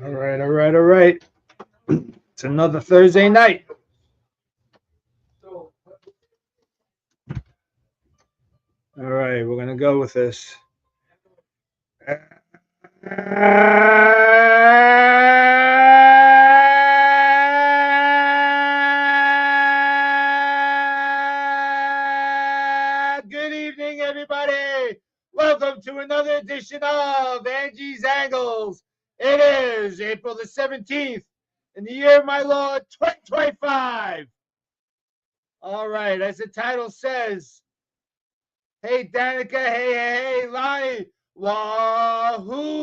All right, all right, all right. It's another Thursday night. All right, we're gonna go with this. Good evening, everybody. Welcome to another edition of Angie's Angles. It is April the 17th in the year of my Lord 2025. All right, as the title says, hey, Danica, hey, Lonnie, wahoo!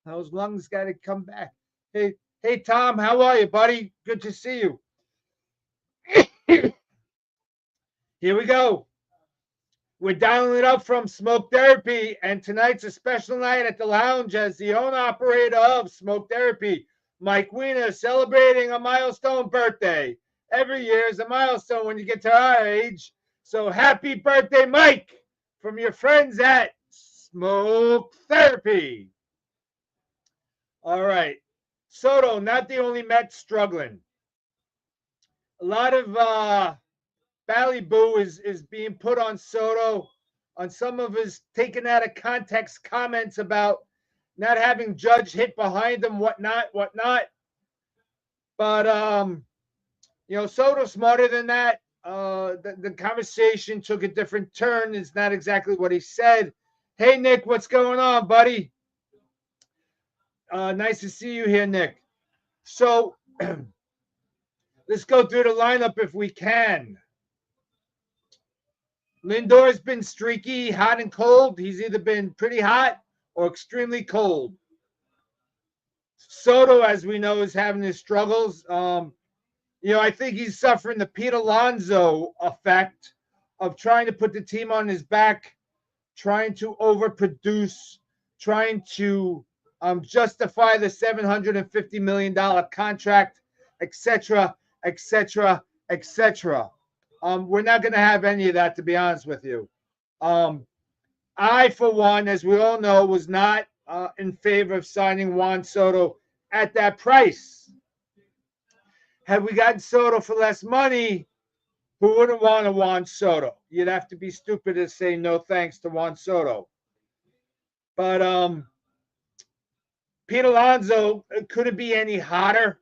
Those lungs got to come back. Hey, Tom, how are you, buddy? Good to see you. Here we go. We're dialing it up from Smoke Therapy, and tonight's a special night at the lounge as the owner-operator of Smoke Therapy, Mike Weiner, celebrating a milestone birthday. Every year is a milestone when you get to our age. So happy birthday, Mike, from your friends at Smoke Therapy. All right. Soto, not the only Met struggling. A lot of ballyboo is being put on Soto on some of his taken out of context comments about not having Judge hit behind him, whatnot. But Soto's smarter than that. The conversation took a different turn. It's not exactly what he said. Hey, Nick, what's going on, buddy? Nice to see you here, Nick. So let's go through the lineup if we can. Lindor's been streaky, hot and cold. He's either been pretty hot or extremely cold. Soto, as we know, is having his struggles. I think he's suffering the Pete Alonso effect of trying to put the team on his back, trying to overproduce, trying to justify the $750 million contract, etc., etc., etc. We're not going to have any of that, to be honest with you. I, for one, as we all know, was not in favor of signing Juan Soto at that price. Had we gotten Soto for less money, who wouldn't want a Juan Soto? You'd have to be stupid to say no thanks to Juan Soto. But Pete Alonso couldn't be any hotter.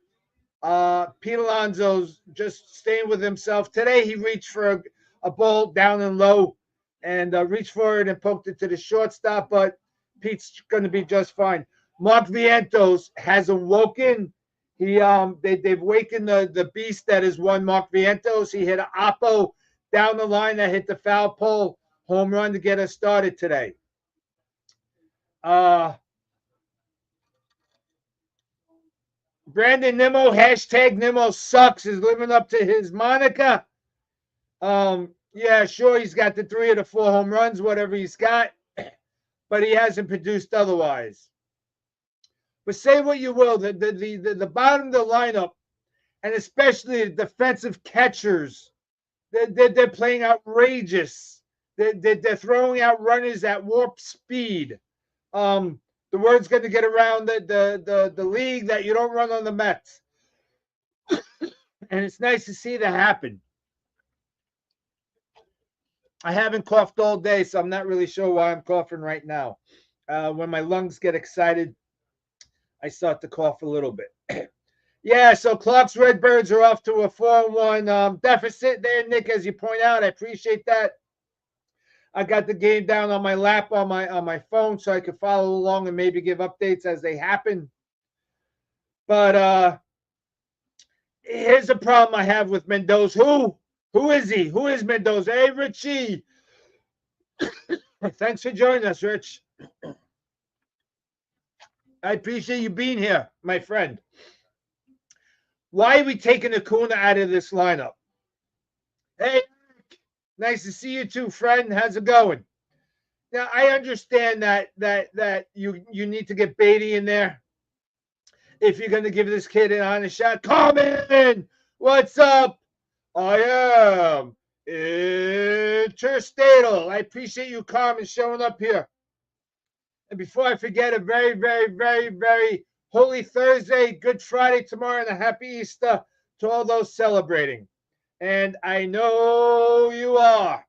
Pete Alonso's just staying with himself. Today he reached for a ball down and low and reached for it and poked it to the shortstop, but Pete's going to be just fine. Mark Vientos has awoken. They've wakened the beast that is one Mark Vientos. He hit an oppo down the line that hit the foul pole home run to get us started today. Brandon Nimmo, hashtag Nimmo sucks, is living up to his moniker. Yeah, sure, he's got the 3 of the 4 home runs, whatever he's got, but he hasn't produced otherwise. But say what you will, the bottom of the lineup, and especially the defensive catchers, they're playing outrageous. They're throwing out runners at warp speed. The word's going to get around the league that you don't run on the Mets. And it's nice to see that happen. I haven't coughed all day, so I'm not really sure why I'm coughing right now. When my lungs get excited, I start to cough a little bit. Yeah, so Clark's Redbirds are off to a 4-1 deficit there, Nick, as you point out. I appreciate that. I got the game down on my lap on my phone so I could follow along and maybe give updates as they happen. But here's the problem I have with Mendoza. Who is he? Who is Mendoza? Hey, Richie. Thanks for joining us, Rich. I appreciate you being here, my friend. Why are we taking Acuna out of this lineup? Hey, nice to see you too, friend. How's it going? Now, I understand that you need to get Beatty in there if you're going to give this kid an honest shot. Carmen, what's up? I am interstatal. I appreciate you, Carmen, showing up here. And before I forget, a very, very, very, very holy Thursday, Good Friday tomorrow, and a happy Easter to all those celebrating. And I know you are.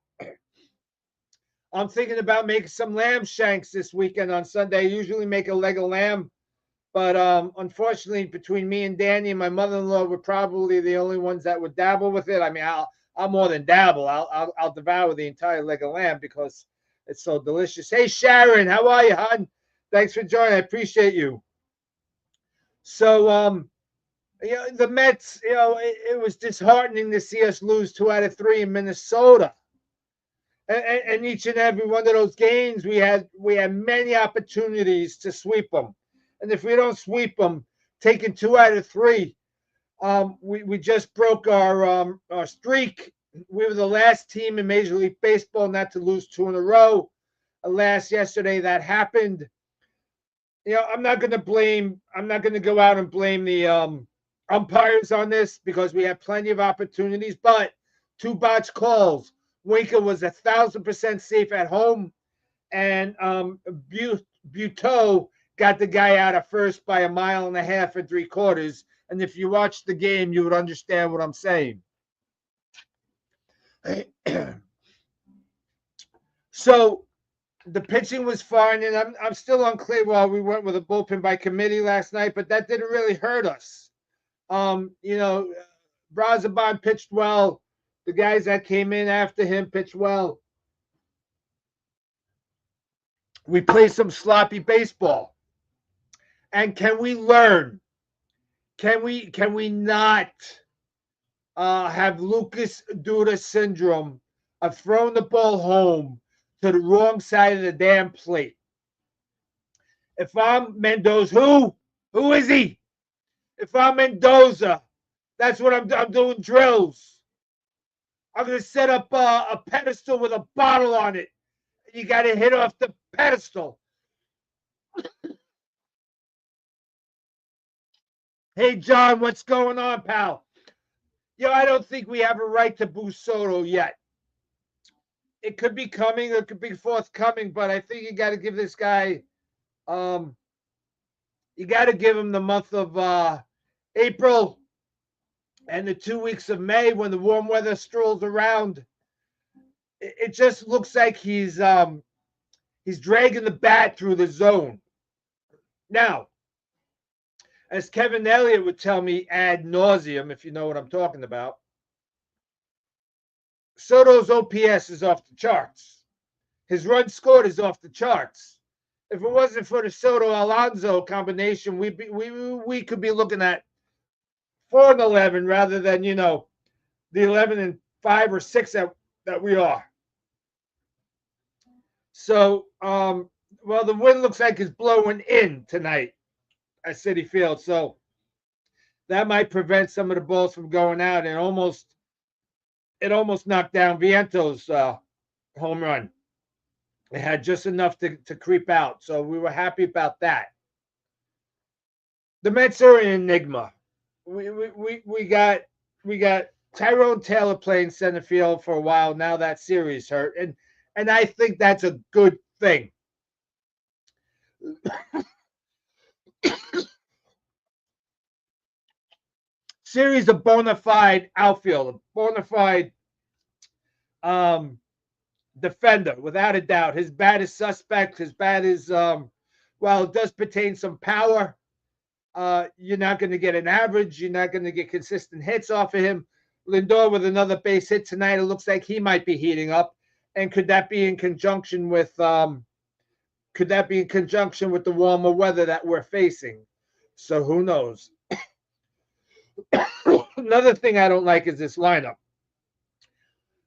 I'm thinking about making some lamb shanks this weekend on Sunday. I usually make a leg of lamb, but unfortunately, between me and Danny and my mother-in-law, we're probably the only ones that would dabble with it. I mean, I'll more than dabble. I'll devour the entire leg of lamb because it's so delicious. Hey, Sharon, how are you, hon? Thanks for joining. I appreciate you. So, the Mets, it was disheartening to see us lose 2 out of 3 in Minnesota. And each and every one of those games, we had many opportunities to sweep them. And if we don't sweep them, taking 2 out of 3, we just broke our streak. We were the last team in Major League Baseball not to lose 2 in a row. Yesterday that happened. I'm not going to go out and blame the umpires on this because we had plenty of opportunities, but 2 botched calls. Winker was 1,000% safe at home, and Buteau got the guy out of first by 1.5 miles and 3/4. And if you watch the game, you would understand what I'm saying. So the pitching was fine, and I'm still unclear why we went with a bullpen by committee last night, but that didn't really hurt us. Brazoban pitched well. The guys that came in after him pitched well. We played some sloppy baseball. And can we learn? Can we not have Lucas Duda syndrome of throwing the ball home to the wrong side of the damn plate? If I'm Mendoza, who is he? If I'm Mendoza, that's what I'm doing drills. I'm going to set up a pedestal with a bottle on it. You got to hit off the pedestal. Hey, John, what's going on, pal? I don't think we have a right to boo Soto yet. It could be coming, it could be forthcoming, but I think you got to give this guy, you got to give him the month of April and the 2 weeks of May when the warm weather strolls around. It just looks like he's dragging the bat through the zone. Now, as Kevin Elliott would tell me ad nauseum, if you know what I'm talking about, Soto's OPS is off the charts. His runs scored is off the charts. If it wasn't for the Soto Alonso combination, we could be looking at 4-11 rather than the 11-5 or 6 that we are. So, the wind looks like it's blowing in tonight at Citi Field, so that might prevent some of the balls from going out. And it almost knocked down Viento's home run. It had just enough to creep out, so we were happy about that. The Mets are an enigma. We got Tyrone Taylor playing center field for a while now. That series hurt, and I think that's a good thing. Series a bona fide outfielder, bona fide defender, without a doubt. His bat is suspect. His bat is, while it does pertain some power, you're not going to get an average. You're not going to get consistent hits off of him. Lindor with another base hit tonight. It looks like he might be heating up. And could that be in conjunction with the warmer weather that we're facing? So who knows? Another thing I don't like is this lineup.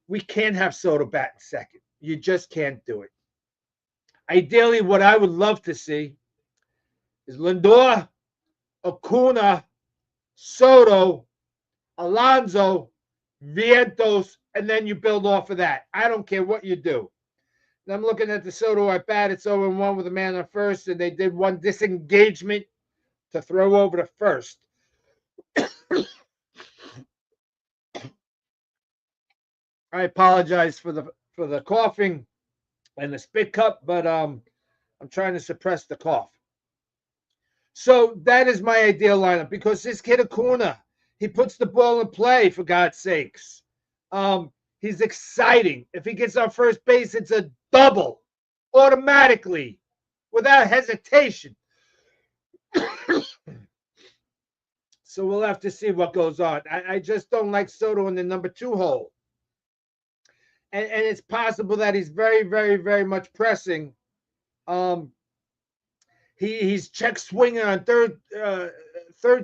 We can't have Soto bat in second. You just can't do it. Ideally, what I would love to see is Lindor, Acuna, Soto, Alonso, Vientos, and then you build off of that. I don't care what you do. And I'm looking at the Soto at bat. It's 0-1 with a man on first, and they did one disengagement to throw over to first. I apologize for the coughing and the spit cup, but I'm trying to suppress the cough. So that is my ideal lineup because this kid Acuna, he puts the ball in play, for God's sakes. He's exciting. If he gets on first base, it's a double automatically without hesitation. So we'll have to see what goes on. I just don't like Soto in the number 2 hole. And it's possible that he's very, very, very much pressing. He's check swinging on third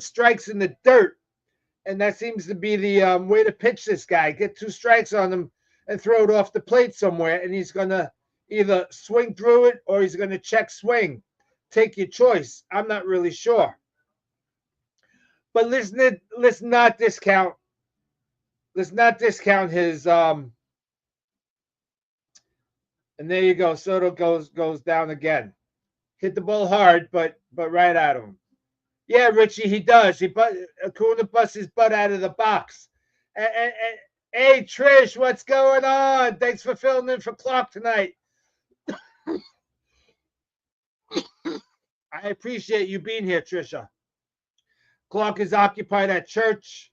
strikes in the dirt. And that seems to be the way to pitch this guy. Get 2 strikes on him and throw it off the plate somewhere. And he's going to either swing through it or he's going to check swing. Take your choice. I'm not really sure. But let's not discount his and there you go. Soto goes down again. Hit the ball hard, but right at him. Yeah, Richie, he does. Acuna busts his butt out of the box. And hey, Trish, what's going on? Thanks for filling in for Clark tonight. I appreciate you being here, Trisha. Clark is occupied at church.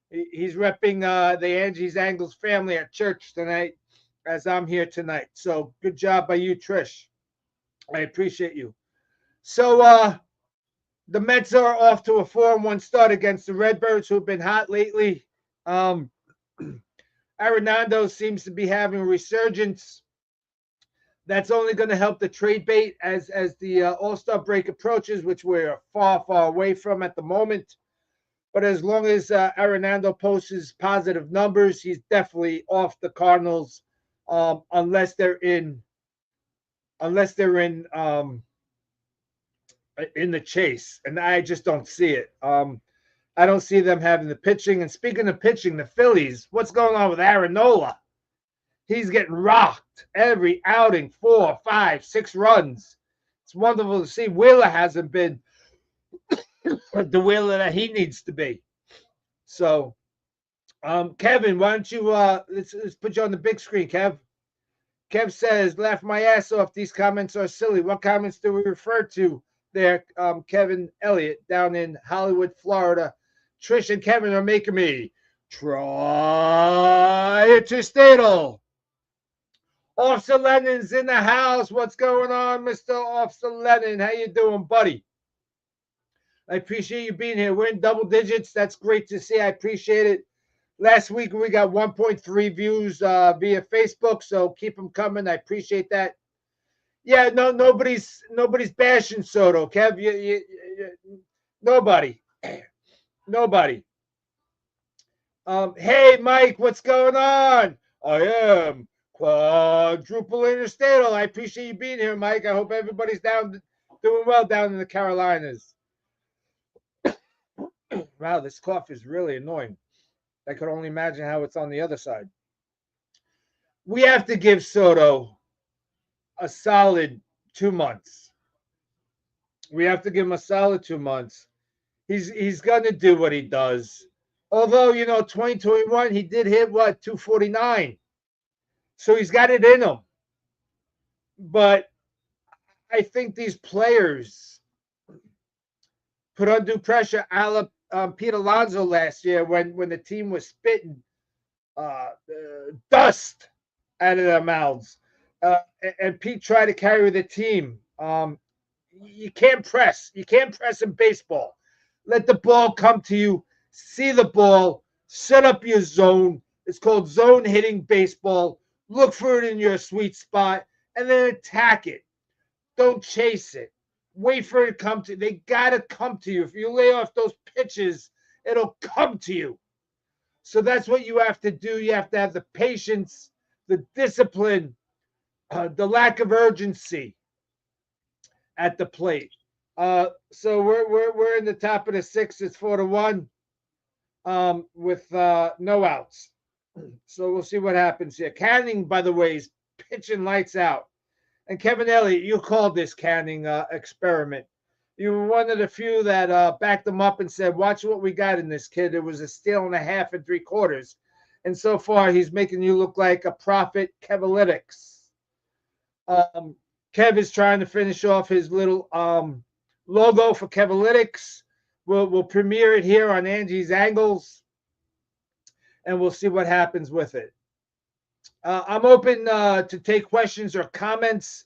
He's repping the Angie's Angles family at church tonight as I'm here tonight. So good job by you, Trish. I appreciate you. So the Mets are off to a 4-1 start against the Redbirds, who've been hot lately. Arenado seems to be having a resurgence. That's only going to help the trade bait as the All-Star break approaches, which we're far, far away from at the moment. But as long as Arenado posts his positive numbers, he's definitely off the Cardinals, unless they're in the chase, and I just don't see it. I don't see them having the pitching. And speaking of pitching, the Phillies, what's going on with Aaronola? He's getting rocked every outing, 4, 5, 6 runs. It's wonderful to see. Wheeler hasn't been the Wheeler that he needs to be. So, Kevin, why don't you let's put you on the big screen, Kev. Kev says, laugh my ass off. These comments are silly. What comments do we refer to there? Kevin Elliott down in Hollywood, Florida. Trish and Kevin are making me try interstatal. Officer Lennon's in the house. What's going on, Mr. Officer Lennon? How you doing, buddy? I appreciate you being here. We're in double digits. That's great to see. I appreciate it. Last week we got 1.3 views via Facebook, so keep them coming. I appreciate that. Yeah, no, nobody's bashing Soto, Kev. Nobody. Hey, Mike, what's going on? I am quadruple interstatal. I appreciate you being here, Mike. I hope everybody's doing well down in the Carolinas. Wow, this cough is really annoying. I could only imagine how it's on the other side. We have to give Soto a solid 2 months. We have to give him a solid 2 months. He's going to do what he does. Although, 2021, he did hit, 249. So he's got it in him. But I think these players put undue pressure Pete Alonso last year when the team was spitting dust out of their mouths. And Pete tried to carry the team. You can't press. You can't press in baseball. Let the ball come to you. See the ball. Set up your zone. It's called zone hitting baseball. Look for it in your sweet spot and then attack it. Don't chase it. Wait for it to come to you. They got to come to you. If you lay off those pitches, it'll come to you. So that's what you have to do. You have to have the patience, the discipline, the lack of urgency at the plate. So we're in the top of the 6th. It's 4-1 with no outs. So we'll see what happens here. Canning, by the way, is pitching lights out. And Kevin Elliott, you called this Canning experiment. You were one of the few that backed him up and said, watch what we got in this kid. It was a steal and a half and 3/4. And so far, he's making you look like a prophet Kevalytics. Kev is trying to finish off his little logo for Kevalytics. We'll premiere it here on Angie's Angles, and we'll see what happens with it. I'm open to take questions or comments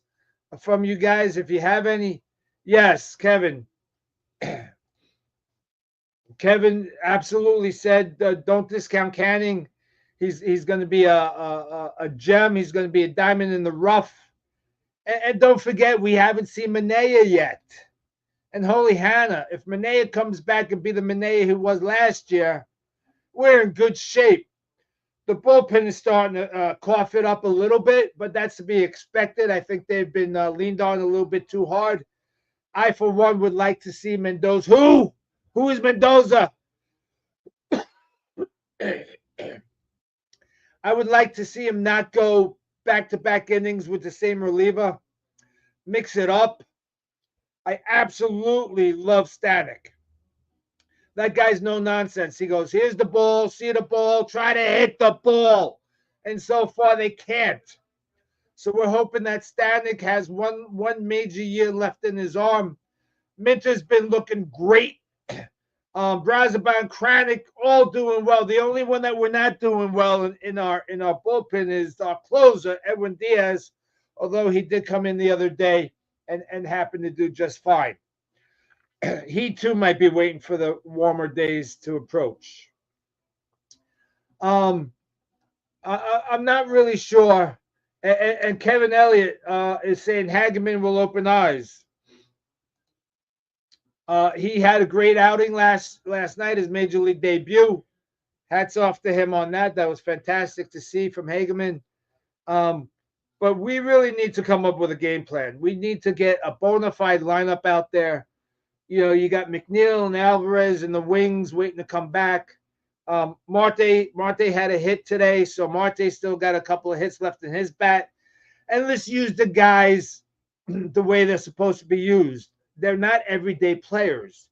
from you guys if you have any. Yes, Kevin. Kevin absolutely said, don't discount Canning. He's going to be a gem. He's going to be a diamond in the rough. And don't forget, we haven't seen Manea yet. And holy Hannah, if Manea comes back and be the Manea who was last year, we're in good shape. The bullpen is starting to cough it up a little bit, but that's to be expected. I think they've been leaned on a little bit too hard. I, for one, would like to see Mendoza. Who? Who is Mendoza? I would like to see him not go back-to-back innings with the same reliever. Mix it up. I absolutely love Stanek. That guy's no nonsense. He goes, here's the ball, see the ball, try to hit the ball. And so far, they can't. So we're hoping that Stanek has one major year left in his arm. Minter's been looking great. Brazaban, Kranick, all doing well. The only one that we're not doing well in our bullpen is our closer, Edwin Diaz, although he did come in the other day and happened to do just fine. He too might be waiting for the warmer days to approach. I'm not really sure. And Kevin Elliott is saying Hageman will open eyes. He had a great outing last night, his major league debut. Hats off to him on that. That was fantastic to see from Hageman. But we really need to come up with a game plan. We need to get a bona fide lineup out there. You know, you got McNeil and Alvarez in the wings waiting to come back. Marte had a hit today, so Marte still got a couple of hits left in his bat. And let's use the guys the way they're supposed to be used. They're not everyday players.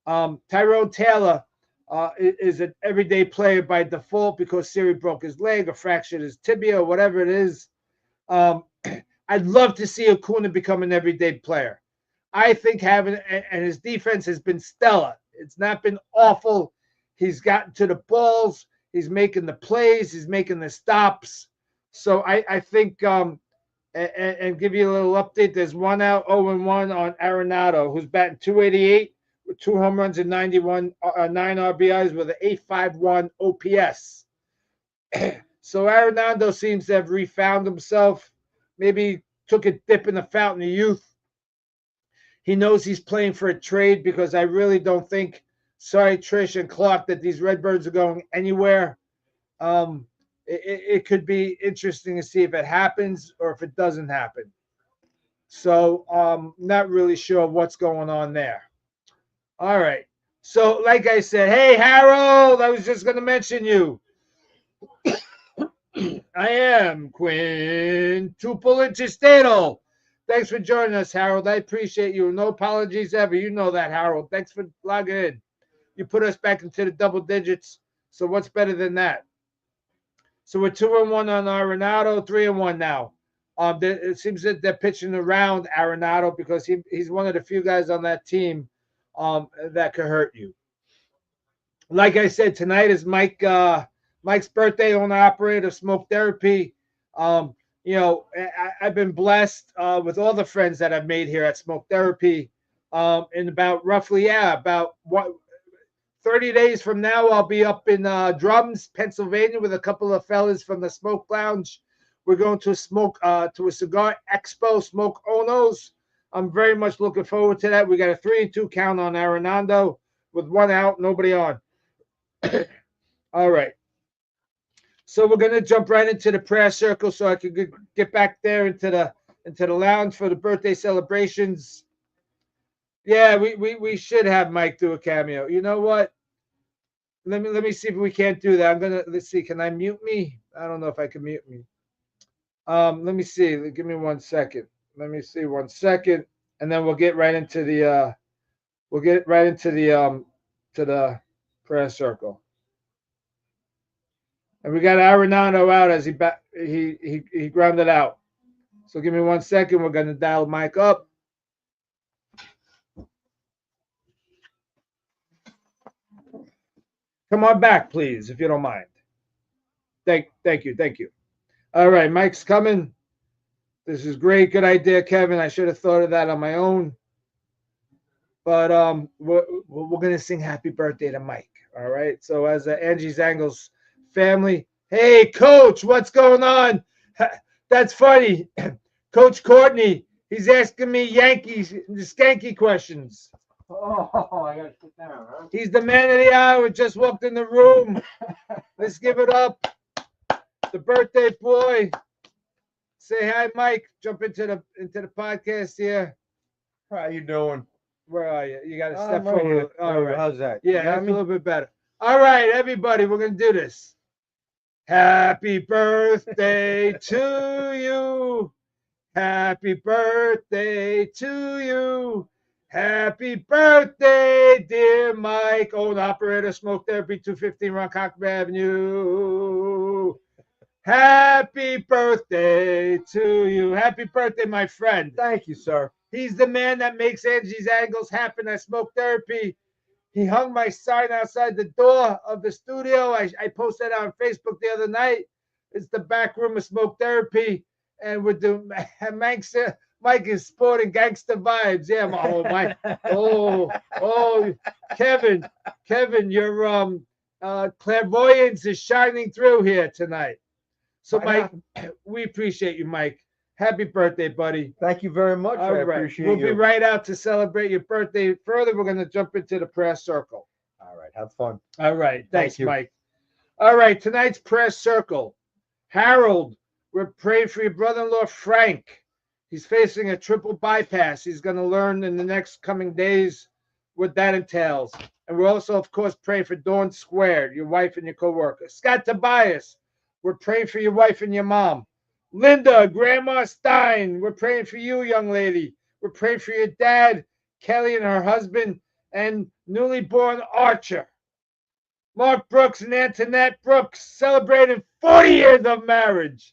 Tyrone Taylor is an everyday player by default because Siri broke his leg or fractured his tibia or whatever it is. I'd love to see Acuna become an everyday player. I think and his defense has been stellar. It's not been awful. He's gotten to the balls. He's making the plays. He's making the stops. So I think, and give you a little update, there's 1 out, 0-1 on Arenado, who's batting .288 with 2 home runs and 9 RBIs with an .851 OPS. So Arenado seems to have refound himself. Maybe took a dip in the fountain of youth. He knows he's playing for a trade because I really don't think, sorry, Trish and Clark, that these Redbirds are going anywhere. It could be interesting to see if it happens or if it doesn't happen. So not really sure what's going on there. All right. So like I said, hey, Harold, I was just going to mention you. I am Quintuple Interstatal. Thanks for joining us, Harold. I appreciate you. No apologies ever. You know that, Harold. Thanks for logging in. You put us back into the double digits. So what's better than that? So we're 2-1 on Arenado, 3-1 now. It seems that they're pitching around Arenado because he's one of the few guys on that team that could hurt you. Like I said, tonight is Mike's birthday, owner-operator, Smoke Therapy. You know, I've been blessed with all the friends that I've made here at Smoke Therapy. In about 30 days from now, I'll be up in Drums, Pennsylvania, with a couple of fellas from the Smoke Lounge. We're going to a cigar expo, Smoke Onos. I'm very much looking forward to that. We got a 3-2 count on Arenado with 1 out, nobody on. All right. So we're gonna jump right into the prayer circle so I can get back there into the lounge for the birthday celebrations. Yeah, we should have Mike do a cameo. You know what? Let me see if we can't do that. Let's see. Can I mute me? I don't know if I can mute me. Let me see. Give me 1 second. Let me see 1 second, and then we'll get right into the to the prayer circle. And we got Arenado out as he grounded out. So give me 1 second. We're going to dial Mike up. Come on back, please, if you don't mind. Thank you. All right, Mike's coming. This is great. Good idea, Kevin. I should have thought of that on my own. But we're going to sing happy birthday to Mike. All right. So as Angie's Angles family, hey, Coach, what's going on? That's funny. Coach Courtney, he's asking me Yankees, the skanky questions. Oh, I gotta sit down, huh? He's the man of the hour. Just walked in the room. Let's give it up. The birthday boy. Say hi, Mike. Jump into the podcast here. How you doing? Where are you? You got to step I'm right forward. here. All right. How's that? Yeah, You got that's a me? little bit better. All right, everybody, we're going to do this. Happy birthday to you. Happy birthday to you. Happy birthday, dear Mike. Own operator, Smoke Therapy, 215 Ronkonkoma Avenue. Happy birthday to you. Happy birthday, my friend. Thank you, sir. He's the man that makes Angie's Angles happen at Smoke Therapy. He hung my sign outside the door of the studio. I posted on Facebook the other night. It's the back room of Smoke Therapy. And with the Mike is sporting gangster vibes. Yeah, Mike. Kevin, your clairvoyance is shining through here tonight. So, Mike, we appreciate you, Mike. Happy birthday, buddy. Thank you very much. All I right. appreciate We'll you. be right out to celebrate your birthday. Further, we're going to jump into the prayer circle. All right. Have fun. All right. Thanks, Thank you. Mike. All right. Tonight's prayer circle. Harold, we're praying for your brother-in-law, Frank. He's facing a triple bypass. He's going to learn in the next coming days what that entails. And we're also, of course, praying for Dawn Squared, your wife and your co-worker. Scott Tobias, we're praying for your wife and your mom. Linda, Grandma Stein, we're praying for you, young lady. We're praying for your dad, Kelly, and her husband, and newly born Archer. Mark Brooks and Antoinette Brooks celebrating 40 years of marriage.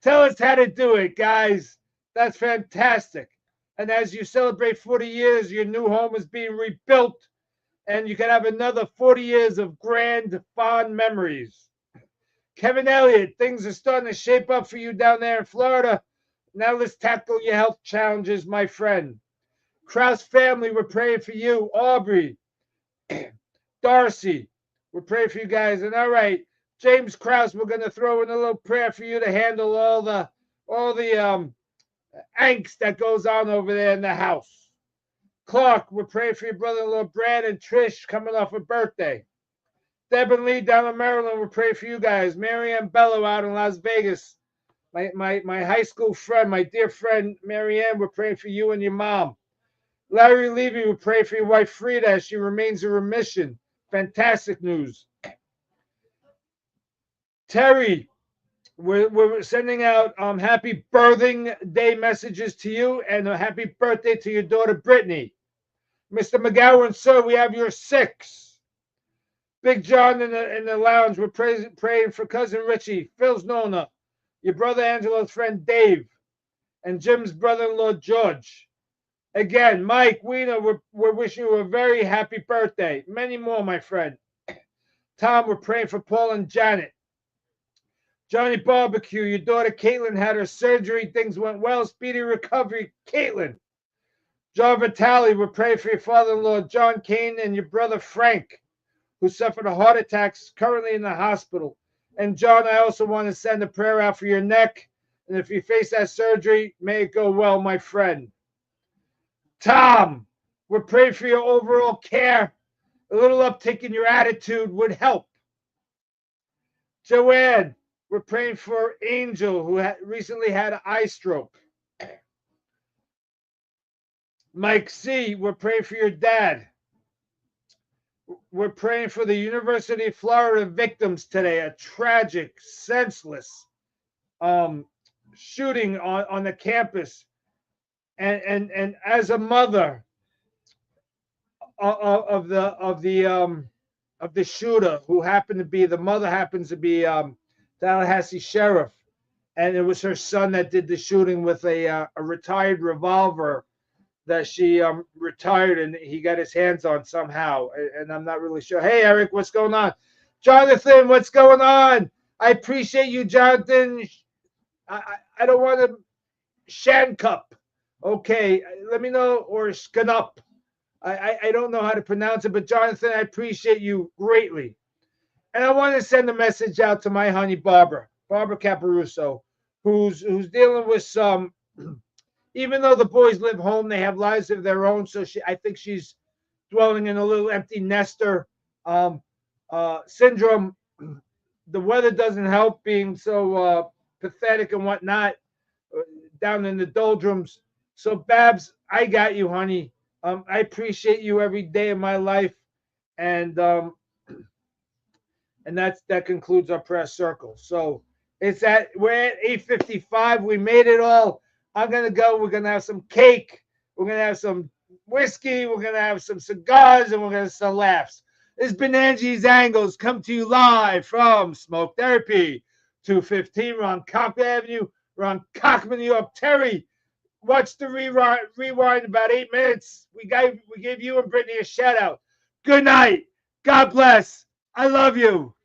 Tell us how to do it, guys. That's fantastic. And as you celebrate 40 years, your new home is being rebuilt, and you can have another 40 years of grand, fond memories. Kevin Elliott, things are starting to shape up for you down there in Florida. Now let's tackle your health challenges, my friend. Kraus family, we're praying for you. Aubrey, Darcy, we're praying for you guys. And all right, James Kraus, we're going to throw in a little prayer for you to handle all the angst that goes on over there in the house. Clark, we're praying for your brother-in-law Brad and Trish coming off a birthday. Deb and Lee down in Maryland, we're praying for you guys. Marianne Bello out in Las Vegas. My high school friend, my dear friend Marianne, we're praying for you and your mom. Larry Levy, we pray for your wife Frida as she remains in remission. Fantastic news. Terry, we're sending out happy birthing day messages to you and a happy birthday to your daughter Brittany. Mr. McGowan, sir, we have your 6. Big John in the lounge, we're praying for cousin Richie, Phil's Nona, your brother Angelo's friend Dave, and Jim's brother-in-law George. Again, Mike, Weena, we're wishing you a very happy birthday. Many more, my friend. Tom, we're praying for Paul and Janet. Johnny Barbecue, your daughter Caitlin had her surgery. Things went well. Speedy recovery, Caitlin. John Vitale, we're praying for your father-in-law John Kane and your brother Frank, who suffered a heart attack, currently in the hospital. And John, I also want to send a prayer out for your neck. And if you face that surgery, may it go well, my friend. Tom, we're praying for your overall care. A little uptick in your attitude would help. Joanne, we're praying for Angel, who recently had an eye stroke. Mike C., we're praying for your dad. We're praying for the University of Florida victims today, a tragic, senseless shooting on the campus. And as a mother of the shooter, who happened to be the mother, happens to be Tallahassee sheriff. and it was her son that did the shooting with a retired revolver that she retired and he got his hands on somehow, and I'm not really sure. Hey, Eric, what's going on? Jonathan, what's going on? I appreciate you, Jonathan. I don't want to Shankup. Okay, let me know, or Skanup. I don't know how to pronounce it, but Jonathan, I appreciate you greatly. And I want to send a message out to my honey Barbara Caparuso, who's dealing with some. Even though the boys live home, they have lives of their own. So I think she's dwelling in a little empty nester syndrome. The weather doesn't help, being so pathetic and whatnot down in the doldrums. So Babs, I got you, honey. I appreciate you every day of my life, and that concludes our press circle. So we're at 8:55. We made it all. I'm gonna go. We're gonna have some cake. We're gonna have some whiskey. We're gonna have some cigars, and we're gonna sell laughs. This is Benangi's Angles come to you live from Smoke Therapy, 215 Ronkonkoma Avenue, Ronkonkoma, New York. Terry, watch the rewind about 8 minutes. We gave you and Brittany a shout out. Good night. God bless. I love you.